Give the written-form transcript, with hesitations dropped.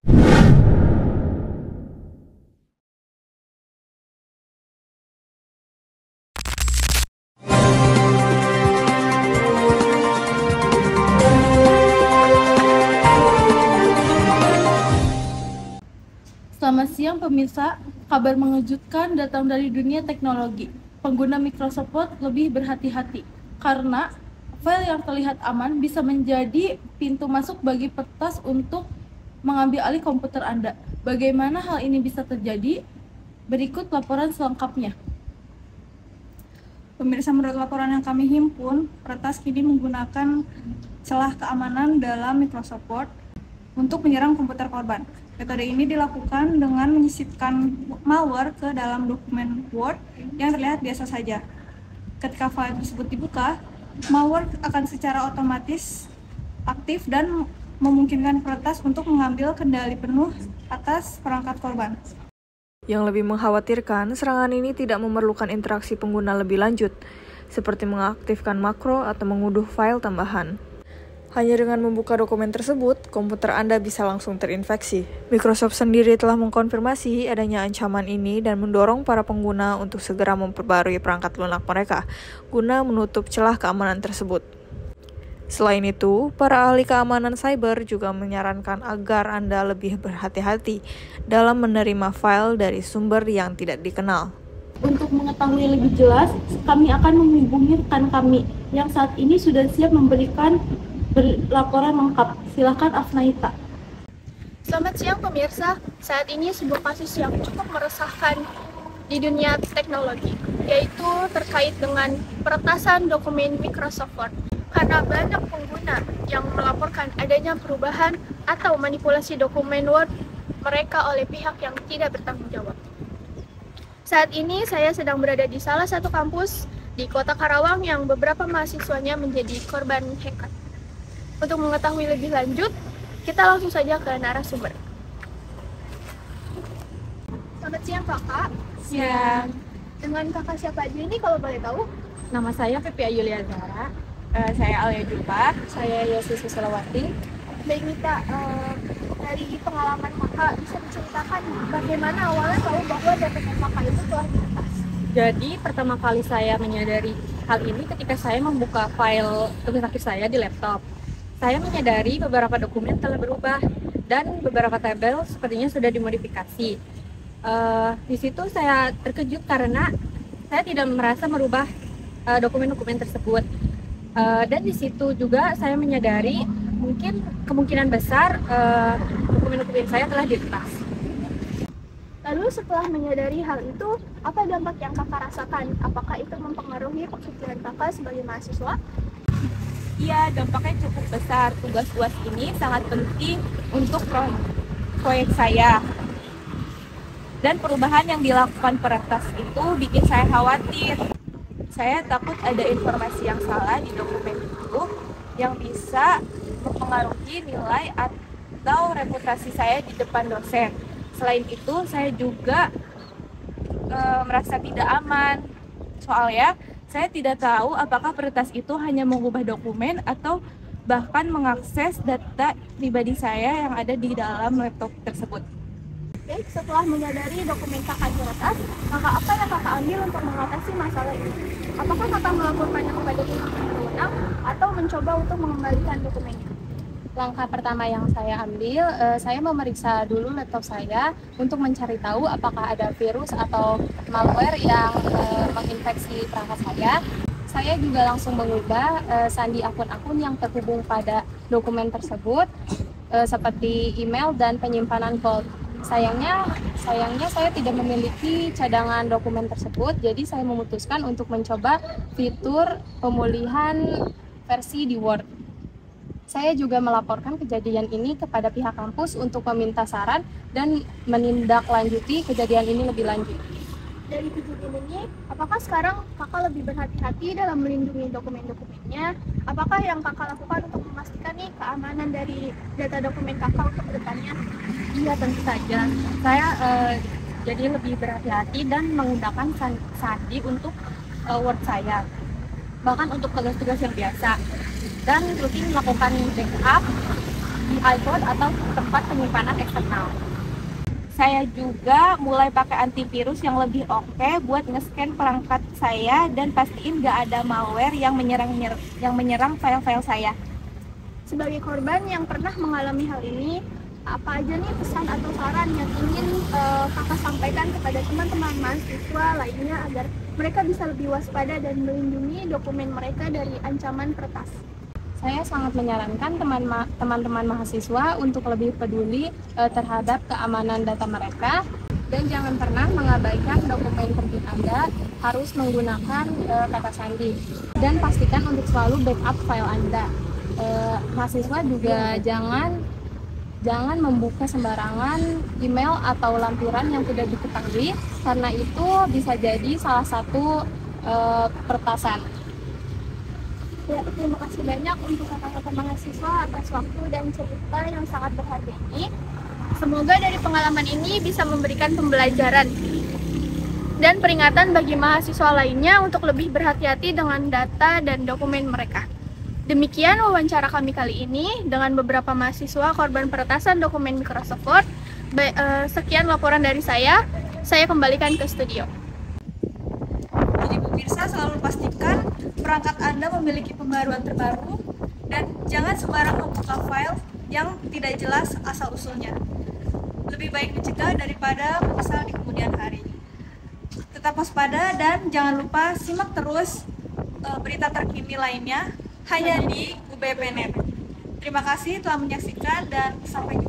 Selamat siang pemirsa, kabar mengejutkan datang dari dunia teknologi. Pengguna Microsoft Word lebih berhati-hati karena file yang terlihat aman bisa menjadi pintu masuk bagi peretas untuk mengambil alih komputer Anda. Bagaimana hal ini bisa terjadi? Berikut laporan selengkapnya. Pemirsa, menurut laporan yang kami himpun, peretas kini menggunakan celah keamanan dalam Microsoft Word untuk menyerang komputer korban. Metode ini dilakukan dengan menyisipkan malware ke dalam dokumen Word yang terlihat biasa saja. Ketika file tersebut dibuka, malware akan secara otomatis aktif dan memungkinkan peretas untuk mengambil kendali penuh atas perangkat korban. Yang lebih mengkhawatirkan, serangan ini tidak memerlukan interaksi pengguna lebih lanjut, seperti mengaktifkan makro atau mengunduh file tambahan. Hanya dengan membuka dokumen tersebut, komputer Anda bisa langsung terinfeksi. Microsoft sendiri telah mengkonfirmasi adanya ancaman ini dan mendorong para pengguna untuk segera memperbarui perangkat lunak mereka, guna menutup celah keamanan tersebut. Selain itu, para ahli keamanan cyber juga menyarankan agar Anda lebih berhati-hati dalam menerima file dari sumber yang tidak dikenal. Untuk mengetahui lebih jelas, kami akan menghubungi rekan kami yang saat ini sudah siap memberikan laporan lengkap. Silakan Afnaita. Selamat siang pemirsa, saat ini sebuah kasus yang cukup meresahkan di dunia teknologi, yaitu terkait dengan peretasan dokumen Microsoft Word. Karena banyak pengguna yang melaporkan adanya perubahan atau manipulasi dokumen Word mereka oleh pihak yang tidak bertanggung jawab. Saat ini saya sedang berada di salah satu kampus di Kota Karawang yang beberapa mahasiswanya menjadi korban hacker. Untuk mengetahui lebih lanjut, kita langsung saja ke narasumber. Selamat siang kakak. Siang. Dengan kakak siapa aja ini kalau boleh tahu? Nama saya Pepi Ayuliazara. Saya Alia Jupa. Saya Yesus Selawati. Baik Mita, dari pengalaman kakak bisa diceritakan bagaimana awalnya tahu bahwa dokumen kakak itu telah diretas? Jadi pertama kali saya menyadari hal ini ketika saya membuka file tugas akhir saya di laptop. Saya menyadari beberapa dokumen telah berubah dan beberapa tabel sepertinya sudah dimodifikasi. Di situ saya terkejut karena saya tidak merasa merubah dokumen-dokumen tersebut. Dan di situ juga saya menyadari mungkin kemungkinan besar dokumen-dokumen saya telah diretas. Lalu setelah menyadari hal itu, apa dampak yang kakak rasakan? Apakah itu mempengaruhi pekerjaan kakak sebagai mahasiswa? Iya, dampaknya cukup besar. Tugas UAS ini sangat penting untuk proyek saya. Dan perubahan yang dilakukan peretas itu bikin saya khawatir. Saya takut ada informasi yang salah di dokumen itu yang bisa mempengaruhi nilai atau reputasi saya di depan dosen. Selain itu, saya juga merasa tidak aman. Soalnya, saya tidak tahu apakah peretas itu hanya mengubah dokumen atau bahkan mengakses data pribadi saya yang ada di dalam laptop tersebut. Baik, setelah menyadari dokumen kakak diretas, maka apa yang kakak ambil untuk mengatasi masalah ini? Apakah kakak melaporkannya kepada pihak yang berwenang atau mencoba untuk mengembalikan dokumennya? Langkah pertama yang saya ambil, saya memeriksa dulu laptop saya untuk mencari tahu apakah ada virus atau malware yang menginfeksi perangkat saya. Saya juga langsung mengubah sandi akun-akun yang terhubung pada dokumen tersebut, seperti email dan penyimpanan cloud. Sayangnya saya tidak memiliki cadangan dokumen tersebut, jadi saya memutuskan untuk mencoba fitur pemulihan versi di Word. Saya juga melaporkan kejadian ini kepada pihak kampus untuk meminta saran dan menindaklanjuti kejadian ini lebih lanjut. Dari kejadian ini, apakah sekarang kakak lebih berhati-hati dalam melindungi dokumen-dokumennya? Apakah yang kakak lakukan untuk memastikan nih keamanan dari data dokumen kakak untuk kedepannya? Iya, tentu saja. Saya jadi lebih berhati-hati dan menggunakan sandi untuk Word saya. Bahkan untuk tugas-tugas yang biasa. Dan rutin melakukan backup di iCloud atau tempat penyimpanan eksternal. Saya juga mulai pakai antivirus yang lebih oke buat nge-scan perangkat saya dan pastiin nggak ada malware yang menyerang file-file saya. Sebagai korban yang pernah mengalami hal ini, apa aja nih pesan atau saran yang ingin kakak sampaikan kepada teman-teman mahasiswa lainnya agar mereka bisa lebih waspada dan melindungi dokumen mereka dari ancaman peretas? Saya sangat menyarankan teman-teman mahasiswa untuk lebih peduli terhadap keamanan data mereka dan jangan pernah mengabaikan dokumen penting Anda, harus menggunakan kata sandi dan pastikan untuk selalu backup file Anda. Mahasiswa juga jangan membuka sembarangan email atau lampiran yang tidak diketahui karena itu bisa jadi salah satu peretasan. Ya, terima kasih banyak untuk kakak-kakak mahasiswa atas waktu dan cerita yang sangat berharga ini. Semoga dari pengalaman ini bisa memberikan pembelajaran dan peringatan bagi mahasiswa lainnya untuk lebih berhati-hati dengan data dan dokumen mereka. Demikian wawancara kami kali ini dengan beberapa mahasiswa korban peretasan dokumen Microsoft Word. Sekian laporan dari saya kembalikan ke studio. Jadi pemirsa selalu pastikan perangkat Anda memiliki pembaruan terbaru dan jangan sembarang membuka file yang tidak jelas asal-usulnya. Lebih baik mencegah daripada menyesal di kemudian hari. Tetap waspada dan jangan lupa simak terus berita terkini lainnya hanya di UBPNet. Terima kasih telah menyaksikan dan sampai jumpa.